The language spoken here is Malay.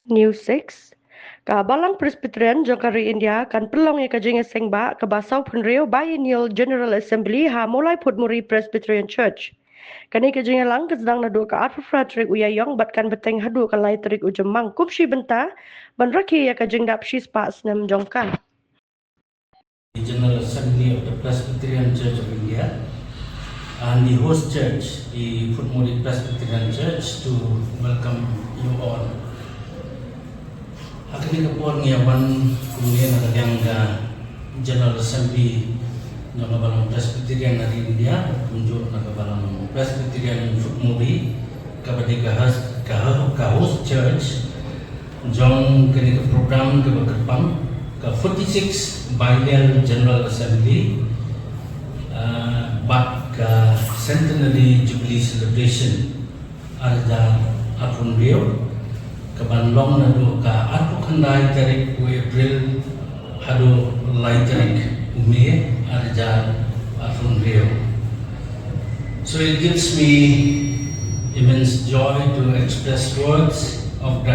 News 6. Kabalang Presbyterian Jongkari India kan pelong ya kajing sengba ke basau penrio Biennial General Assembly ha mulai putmuri Presbyterian Church. Kani kajing lang kesedang nadu ke Arthur Frederick uyayong batkan beteng hadu ke lai terik ujemang kupsi benta ban raki ya kajing dapsi spa senam jongkan. The General Assembly of the Presbyterian Church of India and the host church, the Putmuri Presbyterian Church, to welcome you all. Akhirnya kapor ngiawan kemudian ada yang General Assembly nagabalang Presbyterian dari India kunjung nagabalang Presbyterian Putmuri kepada host church jong kini ke program ke berkepang ke 46 Biennial General Assembly but ke Centenary Jubilee Celebration ada apun Rio ke Banlong nado ke Arku Kandai tarik April hado lai tarik Mei ada apun Rio. So it gives me immense joy to express words of gratitude